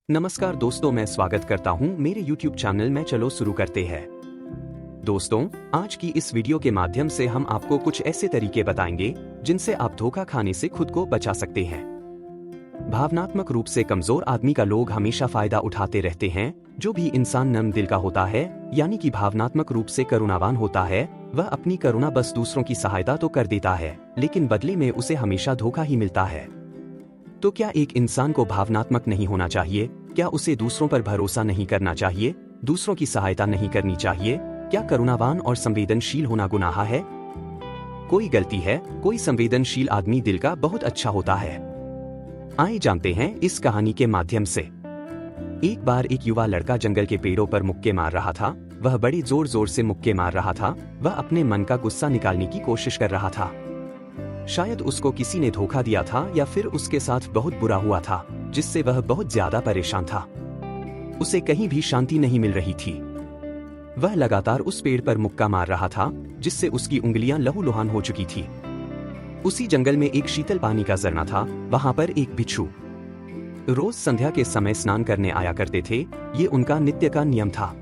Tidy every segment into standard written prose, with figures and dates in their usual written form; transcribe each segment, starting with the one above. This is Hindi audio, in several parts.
नमस्कार दोस्तों, मैं स्वागत करता हूं मेरे YouTube चैनल में। चलो शुरू करते हैं। दोस्तों, आज की इस वीडियो के माध्यम से हम आपको कुछ ऐसे तरीके बताएंगे जिनसे आप धोखा खाने से खुद को बचा सकते हैं। भावनात्मक रूप से कमजोर आदमी का लोग हमेशा फायदा उठाते रहते हैं। जो भी इंसान नम दिल का होता है, यानी कि भावनात्मक रूप से करुणावान होता है, वह अपनी करुणा बस दूसरों की सहायता तो कर देता है, लेकिन बदले में उसे हमेशा धोखा ही मिलता है। तो क्या एक इंसान को भावनात्मक नहीं होना चाहिए? क्या उसे दूसरों पर भरोसा नहीं करना चाहिए? दूसरों की सहायता नहीं करनी चाहिए? क्या करुणावान और संवेदनशील होना गुनाह है? कोई गलती है? कोई संवेदनशील आदमी दिल का बहुत अच्छा होता है। आइए जानते हैं इस कहानी के माध्यम से। एक बार एक युवा लड़का जंगल के पेड़ों पर मुक्के मार रहा था। वह बड़े जोर जोर से मुक्के मार रहा था। वह अपने मन का गुस्सा निकालने की कोशिश कर रहा था। शायद उसको किसी ने धोखा दिया था या फिर उसके साथ बहुत बुरा हुआ था, जिससे वह बहुत ज्यादा परेशान था। उसे कहीं भी शांति नहीं मिल रही थी। वह लगातार उस पेड़ पर मुक्का मार रहा था, जिससे उसकी उंगलियां लहूलुहान हो चुकी थी। उसी जंगल में एक शीतल पानी का झरना था। वहां पर एक बिच्छू रोज संध्या के समय स्नान करने आया करते थे। ये उनका नित्य का नियम था।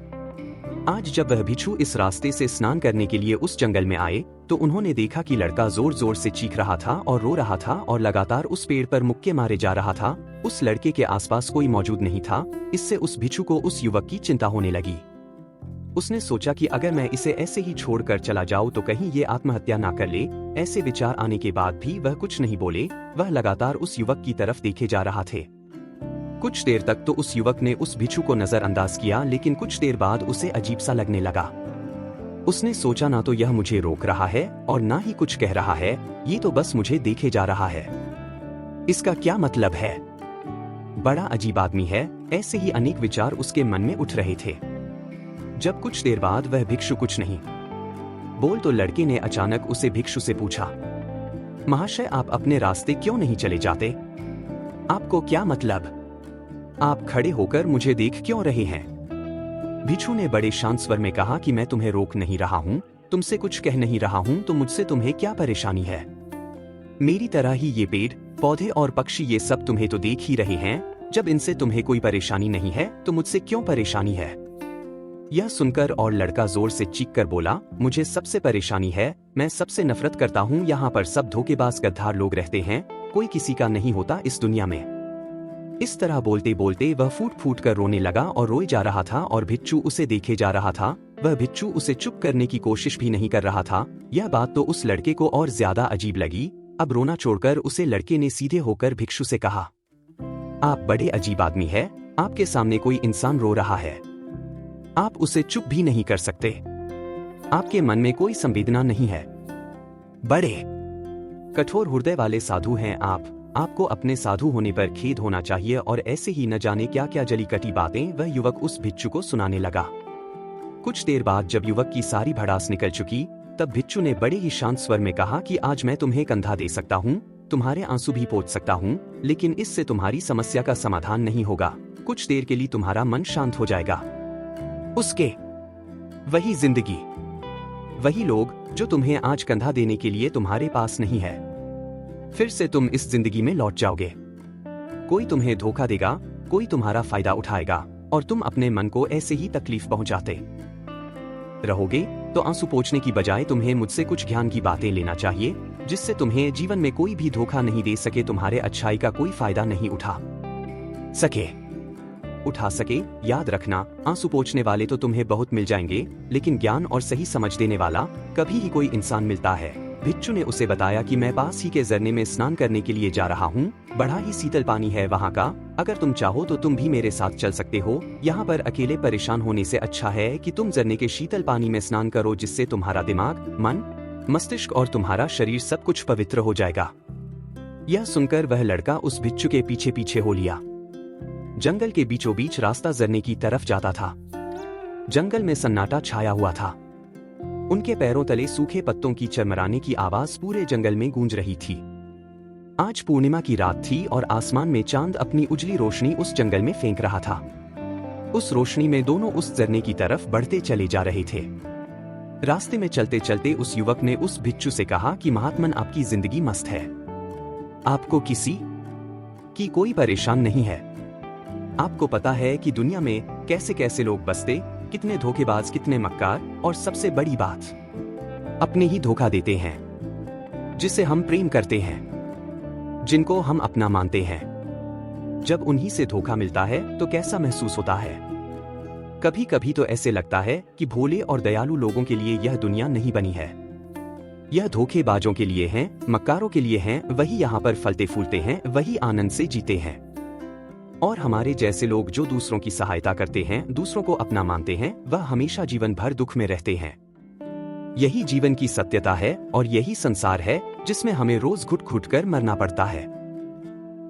आज जब वह बिच्छू इस रास्ते से स्नान करने के लिए उस जंगल में आए, तो उन्होंने देखा कि लड़का जोर जोर से चीख रहा था और रो रहा था और लगातार उस पेड़ पर मुक्के मारे जा रहा था। उस लड़के के आसपास कोई मौजूद नहीं था। इससे उस बिच्छू को उस युवक की चिंता होने लगी। उसने सोचा कि अगर मैं इसे ऐसे ही छोड़कर चला जाऊं तो कहीं ये आत्महत्या ना कर ले। ऐसे विचार आने के बाद भी वह कुछ नहीं बोले। वह लगातार उस युवक की तरफ देखे जा रहा थे। कुछ देर तक तो उस युवक ने उस बिच्छू को नजरअंदाज किया, लेकिन कुछ देर बाद उसे अजीब सा लगने लगा। उसने सोचा, ना तो यह मुझे रोक रहा है और ना ही कुछ कह रहा है। ये तो बस मुझे देखे जा रहा है। इसका क्या मतलब है? बड़ा अजीब आदमी है। ऐसे ही अनेक विचार उसके मन में उठ रहे थे। जब कुछ देर बाद वह भिक्षु कुछ नहीं बोल तो लड़के ने अचानक उसे भिक्षु से पूछा, महाशय, आप अपने रास्ते क्यों नहीं चले जाते? आपको क्या मतलब? आप खड़े होकर मुझे देख क्यों रहे हैं? भिक्षु ने बड़े शांत स्वर में कहा कि मैं तुम्हें रोक नहीं रहा हूं, तुमसे कुछ कह नहीं रहा हूं, तो मुझसे तुम्हें क्या परेशानी है? मेरी तरह ही ये पेड़, पौधे और पक्षी, ये सब तुम्हें तो देख ही रहे हैं। जब इनसे तुम्हें कोई परेशानी नहीं है तो मुझसे क्यों परेशानी है? यह सुनकर और लड़का जोर से चीख कर बोला, मुझे सबसे परेशानी है। मैं सबसे नफरत करता हूँ। यहाँ पर सब धोखेबाज गद्दार लोग रहते हैं। कोई किसी का नहीं होता इस दुनिया में। इस तरह बोलते बोलते वह फूट फूट कर रोने लगा और रोए जा रहा था और भिक्षु उसे देखे जा रहा था। वह भिक्षु उसे चुप करने की कोशिश भी नहीं कर रहा था। यह बात तो उस लड़के को और ज्यादा अजीब लगी। अब रोना छोड़कर उसे लड़के ने सीधे होकर भिक्षु से कहा, आप बड़े अजीब आदमी है। आपके सामने कोई इंसान रो रहा है, आप उसे चुप भी नहीं कर सकते। आपके मन में कोई संवेदना नहीं है। बड़े कठोर हृदय वाले साधु हैं आप। आपको अपने साधु होने पर खेद होना चाहिए। और ऐसे ही न जाने क्या क्या जली कटी बातें वह युवक उस भिक्षु को सुनाने लगा। कुछ देर बाद जब युवक की सारी भड़ास निकल चुकी, तब भिक्षु ने बड़े ही शांत स्वर में कहा कि आज मैं तुम्हें कंधा दे सकता हूँ, तुम्हारे आंसू भी पोंछ सकता हूँ, लेकिन इससे तुम्हारी समस्या का समाधान नहीं होगा। कुछ देर के लिए तुम्हारा मन शांत हो जाएगा। उसके वही जिंदगी, वही लोग जो तुम्हें आज कंधा देने के लिए तुम्हारे पास नहीं है, फिर से तुम इस जिंदगी में लौट जाओगे। कोई तुम्हें धोखा देगा, कोई तुम्हारा फायदा उठाएगा और तुम अपने मन को ऐसे ही तकलीफ पहुंचाते रहोगे। तो आंसू पोंछने की बजाय तुम्हें मुझसे कुछ ज्ञान की बातें लेना चाहिए, जिससे तुम्हें जीवन में कोई भी धोखा नहीं दे सके, तुम्हारे अच्छाई का कोई फायदा नहीं उठा सके। याद रखना, आंसू पोंछने वाले तो तुम्हें बहुत मिल जाएंगे, लेकिन ज्ञान और सही समझ देने वाला कभी ही कोई इंसान मिलता है। भिक्षु ने उसे बताया कि मैं पास ही के झरने में स्नान करने के लिए जा रहा हूँ। बड़ा ही शीतल पानी है वहाँ का। अगर तुम चाहो तो तुम भी मेरे साथ चल सकते हो। यहाँ पर अकेले परेशान होने से अच्छा है कि तुम झरने के शीतल पानी में स्नान करो, जिससे तुम्हारा दिमाग, मन, मस्तिष्क और तुम्हारा शरीर सब कुछ पवित्र हो जाएगा। यह सुनकर वह लड़का उस भिक्षु के पीछे पीछे हो लिया। जंगल के बीचों बीच रास्ता झरने की तरफ जाता था। जंगल में सन्नाटा छाया हुआ था। उनके पैरों तले सूखे पत्तों की चरमराने की आवाज पूरे जंगल में गूंज रही थी। आज पूर्णिमा की रात थी और आसमान में चांद अपनी उजली रोशनी उस जंगल में फेंक रहा था। उस रोशनी में दोनों उस झरने की तरफ बढ़ते चले जा रहे थे। रास्ते में चलते चलते उस युवक ने उस भिक्षु से कहा कि महात्मन, आपकी जिंदगी मस्त है, आपको किसी की कोई परेशान नहीं है। आपको पता है कि दुनिया में कैसे कैसे लोग बसते, कितने धोखेबाज, कितने मक्कार, और सबसे बड़ी बात, अपने ही धोखा देते हैं। जिसे हम प्रेम करते हैं, जिनको हम अपना मानते हैं, जब उन्हीं से धोखा मिलता है तो कैसा महसूस होता है। कभी कभी तो ऐसे लगता है कि भोले और दयालु लोगों के लिए यह दुनिया नहीं बनी है। यह धोखेबाजों के लिए हैं, मक्कारों के लिए हैं, वही यहाँ पर फलते फूलते हैं, वही आनंद से जीते हैं। और हमारे जैसे लोग जो दूसरों की सहायता करते हैं, दूसरों को अपना मानते हैं, वह हमेशा जीवन भर दुख में रहते हैं। यही जीवन की सत्यता है और यही संसार है जिसमें हमें रोज घुट घुट कर मरना पड़ता है।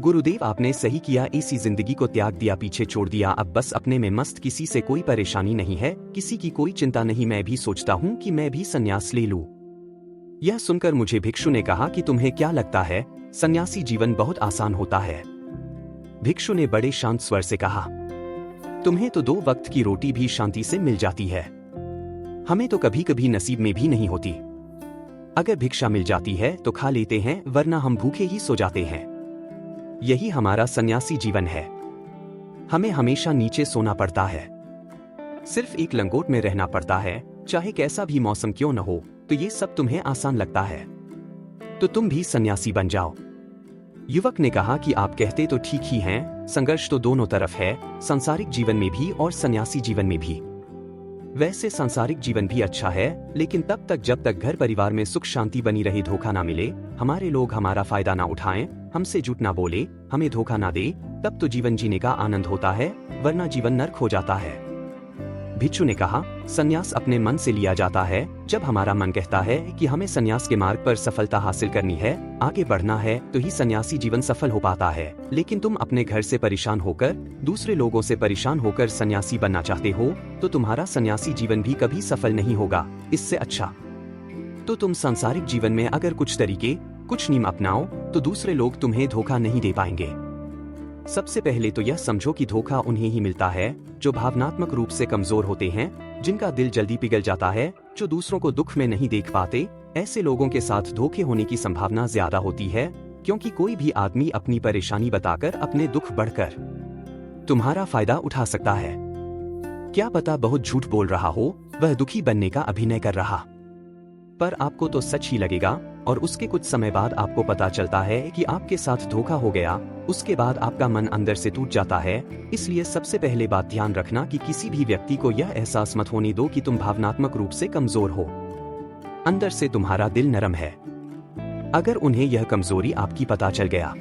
गुरुदेव, आपने सही किया, इसी जिंदगी को त्याग दिया, पीछे छोड़ दिया, अब बस अपने में मस्त, किसी से कोई परेशानी नहीं है, किसी की कोई चिंता नहीं। मैं भी सोचता हूँ कि मैं भी संन्यास ले लूं। यह सुनकर मुझे भिक्षु ने कहा कि तुम्हें क्या लगता है, सन्यासी जीवन बहुत आसान होता है? भिक्षु ने बड़े शांत स्वर से कहा, तुम्हें तो 2 वक्त की रोटी भी शांति से मिल जाती है, हमें तो कभी कभी नसीब में भी नहीं होती। अगर भिक्षा मिल जाती है तो खा लेते हैं, वरना हम भूखे ही सो जाते हैं। यही हमारा सन्यासी जीवन है। हमें हमेशा नीचे सोना पड़ता है, सिर्फ एक लंगोट में रहना पड़ता है, चाहे कैसा भी मौसम क्यों न हो। तो ये सब तुम्हें आसान लगता है, तो तुम भी सन्यासी बन जाओ। युवक ने कहा कि आप कहते तो ठीक ही हैं, संघर्ष तो दोनों तरफ है, सांसारिक जीवन में भी और सन्यासी जीवन में भी। वैसे सांसारिक जीवन भी अच्छा है, लेकिन तब तक जब तक घर परिवार में सुख शांति बनी रही, धोखा ना मिले, हमारे लोग हमारा फायदा ना उठाएं, हमसे झूठ ना बोले, हमें धोखा ना दे, तब तो जीवन जीने का आनंद होता है, वरना जीवन नर्क हो जाता है। भिक्षु ने कहा, संन्यास अपने मन से लिया जाता है। जब हमारा मन कहता है कि हमें संन्यास के मार्ग पर सफलता हासिल करनी है, आगे बढ़ना है, तो ही सन्यासी जीवन सफल हो पाता है। लेकिन तुम अपने घर से परेशान होकर, दूसरे लोगों से परेशान होकर सन्यासी बनना चाहते हो, तो तुम्हारा सन्यासी जीवन भी कभी सफल नहीं होगा। इससे अच्छा तो तुम सांसारिक जीवन में अगर कुछ तरीके, कुछ नियम अपनाओ, तो दूसरे लोग तुम्हें धोखा नहीं दे पाएंगे। सबसे पहले तो यह समझो कि धोखा उन्हें ही मिलता है जो भावनात्मक रूप से कमजोर होते हैं, जिनका दिल जल्दी पिघल जाता है, जो दूसरों को दुख में नहीं देख पाते। ऐसे लोगों के साथ धोखे होने की संभावना ज्यादा होती है, क्योंकि कोई भी आदमी अपनी परेशानी बताकर, अपने दुख बढ़कर तुम्हारा फायदा उठा सकता है। क्या पता बहुत झूठ बोल रहा हो, वह दुखी बनने का अभिनय कर रहा, पर आपको तो सच ही लगेगा। और उसके कुछ समय बाद आपको पता चलता है कि आपके साथ धोखा हो गया। उसके बाद आपका मन अंदर से टूट जाता है। इसलिए सबसे पहले बात ध्यान रखना कि किसी भी व्यक्ति को यह एहसास मत होने दो कि तुम भावनात्मक रूप से कमजोर हो। अंदर से तुम्हारा दिल नरम है। अगर उन्हें यह कमजोरी आपकी पता चल गया,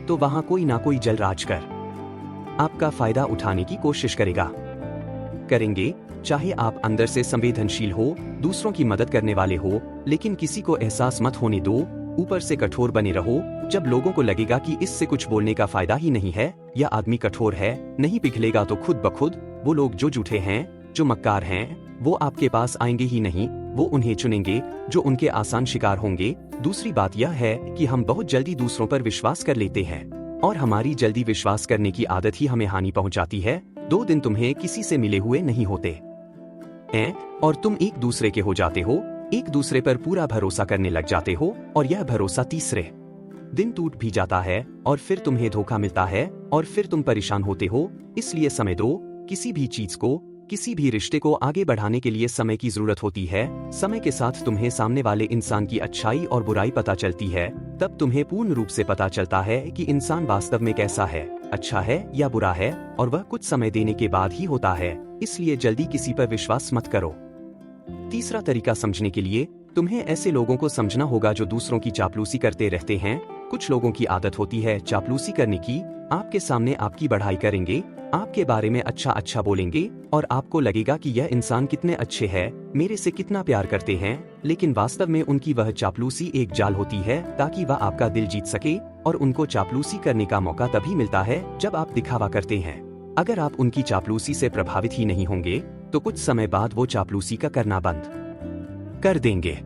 तो वहां कोई ना कोई जलराज कर आपका फायदा उठाने की कोशिश करेंगे। चाहे आप अंदर से संवेदनशील हो, दूसरों की मदद करने वाले हो, लेकिन किसी को एहसास मत होने दो। ऊपर से कठोर बने रहो। जब लोगों को लगेगा कि इससे कुछ बोलने का फायदा ही नहीं है, यह आदमी कठोर है, नहीं पिघलेगा, तो खुद ब खुद वो लोग जो झूठे हैं, जो मक्कार हैं, वो आपके पास आएंगे ही नहीं। वो उन्हें चुनेंगे जो उनके आसान शिकार होंगे। दूसरी बात यह है कि हम बहुत जल्दी दूसरों पर विश्वास कर लेते हैं, और हमारी जल्दी विश्वास करने की आदत ही हमें हानि पहुंचाती है। 2 दिन तुम्हें किसी से मिले हुए नहीं होते और तुम एक दूसरे के हो जाते हो, एक दूसरे पर पूरा भरोसा करने लग जाते हो, और यह भरोसा तीसरे दिन टूट भी जाता है, और फिर तुम्हें धोखा मिलता है, और फिर तुम परेशान होते हो। इसलिए समय दो। किसी भी चीज को, किसी भी रिश्ते को आगे बढ़ाने के लिए समय की जरूरत होती है। समय के साथ तुम्हें सामने वाले इंसान की अच्छाई और बुराई पता चलती है। तब तुम्हें पूर्ण रूप से पता चलता है कि इंसान वास्तव में कैसा है, अच्छा है या बुरा है, और वह कुछ समय देने के बाद ही होता है। इसलिए जल्दी किसी पर विश्वास मत करो। तीसरा तरीका समझने के लिए तुम्हें ऐसे लोगों को समझना होगा जो दूसरों की चापलूसी करते रहते हैं। कुछ लोगों की आदत होती है चापलूसी करने की। आपके सामने आपकी बढ़ाई करेंगे, आपके बारे में अच्छा अच्छा बोलेंगे, और आपको लगेगा कि यह इंसान कितने अच्छे हैं, मेरे से कितना प्यार करते हैं। लेकिन वास्तव में उनकी वह चापलूसी एक जाल होती है, ताकि वह आपका दिल जीत सके। और उनको चापलूसी करने का मौका तभी मिलता है जब आप दिखावा करते हैं। अगर आप उनकी चापलूसी से प्रभावित ही नहीं होंगे, तो कुछ समय बाद वो चापलूसी का करना बंद कर देंगे।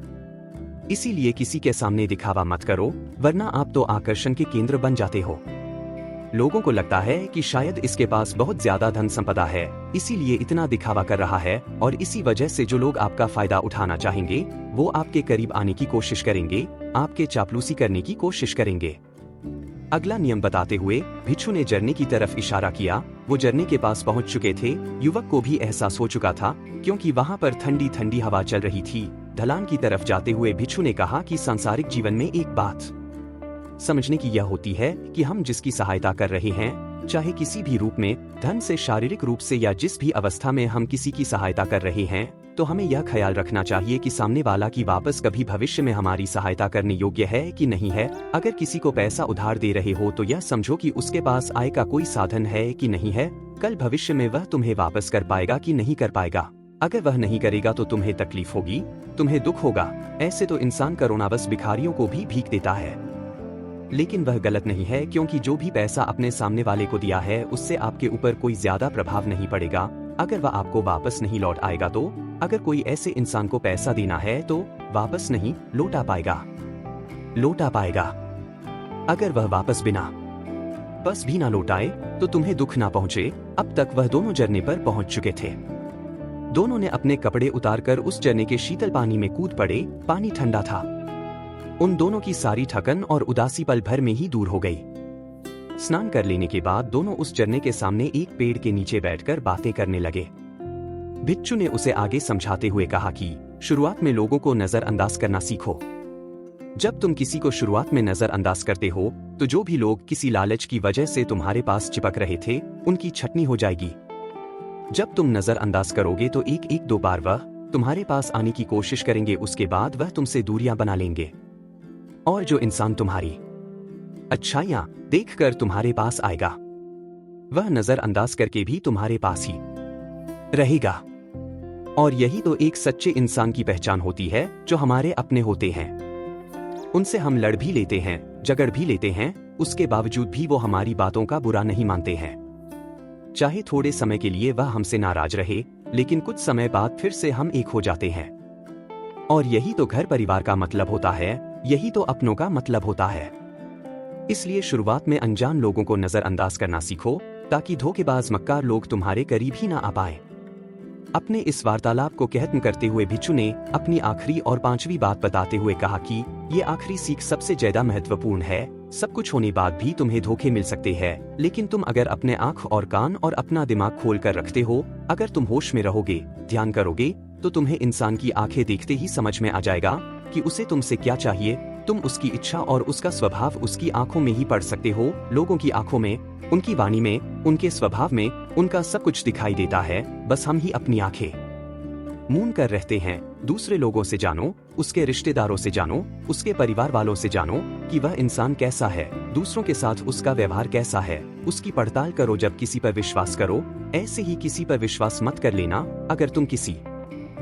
इसीलिए किसी के सामने दिखावा मत करो, वरना आप तो आकर्षण के केंद्र बन जाते हो। लोगों को लगता है कि शायद इसके पास बहुत ज्यादा धन संपदा है, इसीलिए इतना दिखावा कर रहा है, और इसी वजह से जो लोग आपका फायदा उठाना चाहेंगे, वो आपके करीब आने की कोशिश करेंगे, आपके चापलूसी करने की कोशिश करेंगे। अगला नियम बताते हुए भिक्षु ने झरने की तरफ इशारा किया। वो झरने के पास पहुंच चुके थे। युवक को भी एहसास हो चुका था क्योंकि वहां पर ठंडी ठंडी हवा चल रही थी। ढलान की तरफ जाते हुए भिक्षु ने कहा कि सांसारिक जीवन में एक बात समझने की यह होती है कि हम जिसकी सहायता कर रहे हैं, चाहे किसी भी रूप में, धन से, शारीरिक रूप से या जिस भी अवस्था में हम किसी की सहायता कर रहे हैं, तो हमें यह ख्याल रखना चाहिए कि सामने वाला की वापस कभी भविष्य में हमारी सहायता करने योग्य है कि नहीं है। अगर किसी को पैसा उधार दे रहे हो तो यह समझो कि उसके पास आय का कोई साधन है कि नहीं है। कल भविष्य में वह तुम्हें वापस कर पाएगा कि नहीं कर पाएगा। अगर वह नहीं करेगा तो तुम्हें तकलीफ होगी, तुम्हें दुख होगा। ऐसे तो इंसान करोनावश भिखारियों को भी भीख देता है, लेकिन वह गलत नहीं है, क्योंकि जो भी पैसा अपने सामने वाले को दिया है उससे आपके ऊपर कोई ज्यादा प्रभाव नहीं पड़ेगा। अगर वह आपको वापस नहीं लौट आएगा तो अगर कोई ऐसे इंसान को पैसा देना है तो वापस नहीं लौटा पाएगा। अगर वह वापस बिना बस भी ना लौटाए तो तुम्हें दुख ना पहुंचे। अब तक वह दोनों झरने पर पहुंच चुके थे। दोनों ने अपने कपड़े उतारकर उस झरने के शीतल पानी में कूद पड़े। पानी ठंडा था। उन दोनों की सारी थकन और उदासी पल भर में ही दूर हो गई। स्नान कर लेने के बाद दोनों उस झरने के सामने एक पेड़ के नीचे बैठकर बातें करने लगे। भिक्षु ने उसे आगे समझाते हुए कहा कि शुरुआत में लोगों को नजरअंदाज करना सीखो। जब तुम किसी को शुरुआत में नजरअंदाज करते हो तो जो भी लोग किसी लालच की वजह से तुम्हारे पास चिपक रहे थे उनकी छटनी हो जाएगी। जब तुम नजरअंदाज करोगे तो एक दो बार वह तुम्हारे पास आने की कोशिश करेंगे, उसके बाद वह तुमसे दूरियां बना लेंगे। और जो इंसान तुम्हारी अच्छाइयां देखकर तुम्हारे पास आएगा वह नजरअंदाज करके भी तुम्हारे पास ही रहेगा। और यही तो एक सच्चे इंसान की पहचान होती है, जो हमारे अपने होते हैं। उनसे हम लड़ भी लेते हैं, झगड़ भी लेते हैं, उसके बावजूद भी वो हमारी बातों का बुरा नहीं मानते हैं। चाहे थोड़े समय के लिए वह हमसे नाराज रहे, लेकिन कुछ समय बाद फिर से हम एक हो जाते हैं। और यही तो घर परिवार का मतलब होता है, यही तो अपनों का मतलब होता है। इसलिए शुरुआत में अनजान लोगों को नजरअंदाज करना सीखो, ताकि धोखेबाज मक्कार लोग तुम्हारे करीब ही ना आ पाए। अपने इस वार्तालाप को खत्म करते हुए भिक्षु ने अपनी आखिरी और पांचवी बात बताते हुए कहा कि ये आखिरी सीख सबसे ज्यादा महत्वपूर्ण है। सब कुछ होने बाद भी तुम्हें धोखे मिल सकते हैं, लेकिन तुम अगर अपने आंख और कान और अपना दिमाग खोल कर रखते हो, अगर तुम होश में रहोगे, ध्यान करोगे, तो तुम्हें इंसान की आंखें देखते ही समझ में आ जाएगा कि उसे तुमसे क्या चाहिए। तुम उसकी इच्छा और उसका स्वभाव उसकी आंखों में ही पढ़ सकते हो। लोगों की आंखों में, उनकी वाणी में, उनके स्वभाव में, उनका सब कुछ दिखाई देता है। बस हम ही अपनी आंखें मूंद कर रहते हैं। दूसरे लोगों से जानो, उसके रिश्तेदारों से जानो, उसके परिवार वालों से जानो कि वह इंसान कैसा है, दूसरों के साथ उसका व्यवहार कैसा है, उसकी पड़ताल करो। जब किसी पर विश्वास करो, ऐसे ही किसी पर विश्वास मत कर लेना। अगर तुम किसी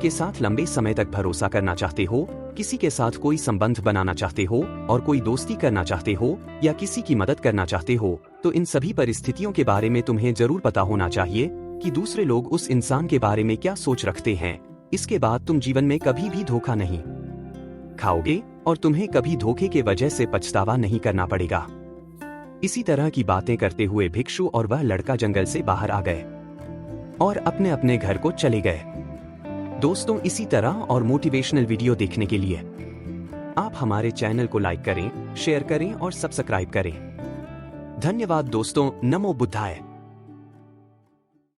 के साथ लंबे समय तक भरोसा करना चाहते हो, किसी के साथ कोई संबंध बनाना चाहते हो और कोई दोस्ती करना चाहते हो या किसी की मदद करना चाहते हो, तो इन सभी परिस्थितियों के बारे में तुम्हें जरूर पता होना चाहिए कि दूसरे लोग उस इंसान के बारे में क्या सोच रखते हैं। इसके बाद तुम जीवन में कभी भी धोखा नहीं खाओगे और तुम्हें कभी धोखे के वजह से पछतावा नहीं करना पड़ेगा। इसी तरह की बातें करते हुए भिक्षु और वह लड़का जंगल से बाहर आ गए और अपने अपने घर को चले गए। दोस्तों, इसी तरह और मोटिवेशनल वीडियो देखने के लिए आप हमारे चैनल को लाइक करें, शेयर करें और सब्सक्राइब करें। धन्यवाद दोस्तों। नमो बुद्धाय।